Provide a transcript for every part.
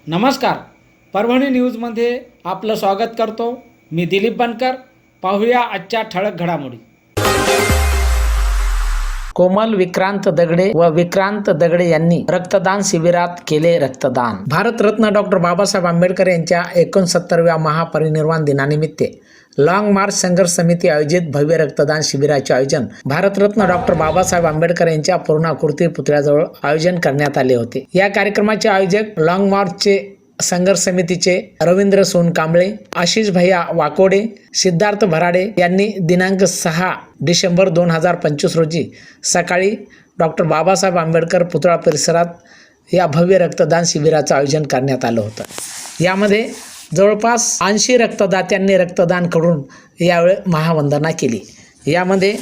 नमस्कार, परभणी न्यूजमध्ये आपलं स्वागत करतो. मी दिलीप बनकर. पाहूया आजच्या ठळक घडामोडी. कोमल विक्रांत दगडे व विक्रांत दगडे यांनी रक्तदान शिबिरात केले रक्तदान. भारतरत्न डॉक्टर बाबासाहेब आंबेडकर यांच्या 69व्या महापरिनिर्वाण दिनानिमित्त लॉंग मार्च संघर्ष समिती आयोजित भव्य रक्तदान शिबिराचे आयोजन भारतरत्न डॉक्टर बाबासाहेब आंबेडकर यांच्या पूर्णाकृती पुतळ्याजवळ आयोजन करण्यात आले होते. या कार्यक्रमाचे आयोजक लॉंग मार्चचे संघर्ष समितीचे रवींद्र सोनकांबळे, आशिष भैया वाकोडे, सिद्धार्थ भराडे यांनी दिनांक 6 डिसेंबर 2025 रोजी सकाळी डॉक्टर बाबासाहेब आंबेडकर पुतळा परिसरात या भव्य रक्तदान शिबिराचं आयोजन करण्यात आलं होतं. यामध्ये जवळपास 80 रक्तदात्यांनी रक्तदान करून यावेळी महावंदना केली. यामध्ये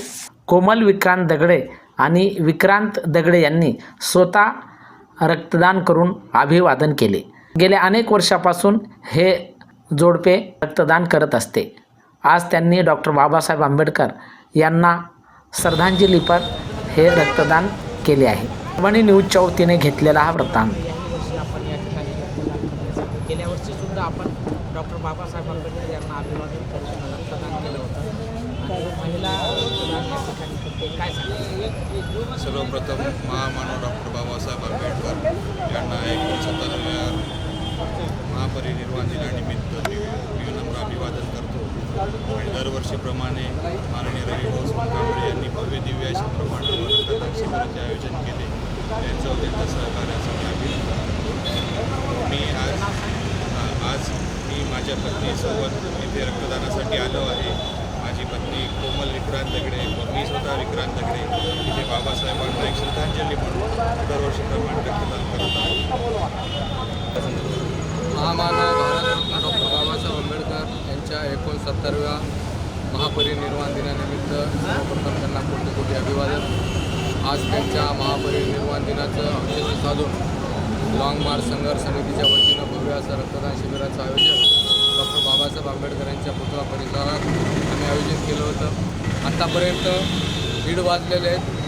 कोमल विक्रांत दगडे आणि विक्रांत दगडे यांनी स्वतः रक्तदान करून अभिवादन केले. गेल्या अनेक वर्षापासून हे जोडपे रक्तदान करत असते. आज त्यांनी डॉक्टर बाबासाहेब आंबेडकर यांना श्रद्धांजलीपर हे रक्तदान केले आहे. परभणी न्यूजच्या वतीने घेतलेला हा वृत्तांत. गेल्या वर्षी सुद्धा आपण डॉक्टर बाबासाहेब आंबेडकर यांना अभिवादन करून रक्तदान केलं होतं. आणि महिला रक्तदान या ठिकाणी काय सांगितलं? सर्वप्रथम महामानव डॉक्टर बाबासाहेब आंबेडकर यांना 69व्या महापरिनिर्वाण दिनानिमित्त मी नम्र अभिवादन करतो. आणि दरवर्षीप्रमाणे माननीय रवींद्र सोनकांबळे यांनी भव्य दिव्य अशा प्रमाणावर रक्तदान शिबिराचे आयोजन केले. त्यांचं त्यांच्या सहकार्यासाठी अभिनंदन. मी आज माझ्या पत्नीसोबत इथे रक्तदानासाठी आलो आहे. माझी पत्नी कोमल विक्रांत दगडे व मी स्वतः विक्रांत दगडे इथे बाबासाहेबांना एक श्रद्धांजली म्हणून दरवर्षीप्रमाणे रक्तदान करत आहोत. महामानव भारतरत्न डॉक्टर बाबासाहेब आंबेडकर यांच्या 69व्या महापरिनिर्वाण दिनानिमित्त सर्वप्रथम त्यांना कोटी कोटी अभिवादन. आज त्यांच्या महापरिनिर्वाण दिनाचं औचित्य साधून लॉंग मार्च संघर्ष समितीच्या वतीनं भव्य असं रक्तदान शिबिराचं आयोजन डॉक्टर बाबासाहेब आंबेडकर यांच्या पुतळा परिसरात आम्ही आयोजित केलं होतं. आत्तापर्यंत 1:30 वाजलेले आहेत.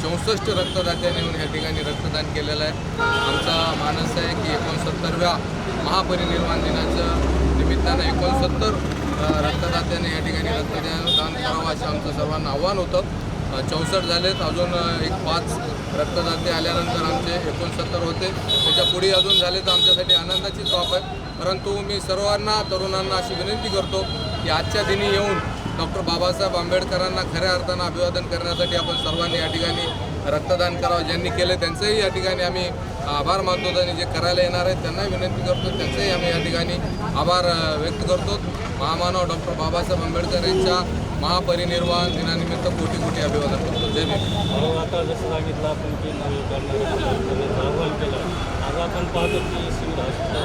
64 रक्तदात्यांनी येऊन या ठिकाणी रक्तदान केलेलं आहे. आमचा मानस आहे की 69व्या महापरिनिर्वाण दिनाचं निमित्तानं 69 रक्तदात्यांनी या ठिकाणी रक्तदान करावं असं आमचं सर्वांना आव्हान होतं. 64 झालेत. अजून एक 5 रक्तदाते आल्यानंतर आमचे 69 होते. त्याच्या पुढे अजून झाले तर आमच्यासाठी आनंदाचीच बाब आहे. परंतु मी सर्वांना तरुणांना अशी विनंती करतो की आजच्या दिनी येऊन डॉक्टर बाबासाहेब आंबेडकरांना खऱ्या अर्थानं अभिवादन करण्यासाठी आपण सर्वांनी या ठिकाणी रक्तदान करावं. ज्यांनी केले त्यांचंही या ठिकाणी आम्ही आभार मानतो आणि जे करायला येणार आहेत त्यांनाही विनंती करतो, त्यांचंही आम्ही या ठिकाणी आभार व्यक्त करतो. महामानव डॉक्टर बाबासाहेब आंबेडकर यांच्या महापरिनिर्वाण दिनानिमित्त कोटी कोटी अभिवादन करतो. जय भीम. आता जसं सांगितलं आपण की नवीन करण्याचं आव्हान केलं. आज आपण पाहतो की सिव्हिल हॉस्पिटल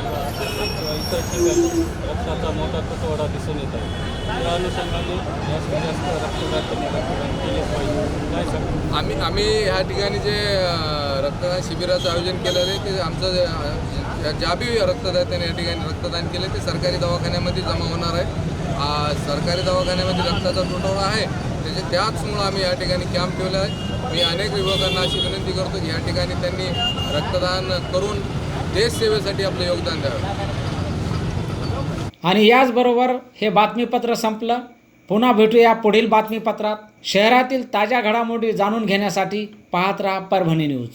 किंवा इतर ठिकाणी रक्ताचा मोठा तुटवडा दिसून येत आहे. त्या अनुषंगाने जास्तीत जास्त रक्तदान केले पाहिजे. काय सांगतो? आम्ही ह्या ठिकाणी जे रक्तदान शिबिराचं आयोजन केलेलं आहे ते आमचं ज्या बी रक्तदात्याने या ठिकाणी रक्तदान केले ते सरकारी दवाखान्यामध्ये जमा होणार आहे. सरकारी दवाखान्यामध्ये रक्ताचा तुटवडा आहे त्याचमुळं आम्ही या ठिकाणी कॅम्प ठेवला आहे. मी अनेक युवकांना अशी विनंती करतो की या ठिकाणी त्यांनी रक्तदान करून देश सेवेसाठी आपलं योगदान द्यावं. आणि याचबरोबर हे बातमीपत्र संपलं. पुन्हा भेटूया पुढील बातमीपत्रात. शहरातील ताज्या घडामोडी जाणून घेण्यासाठी पाहत राहा परभणी न्यूज.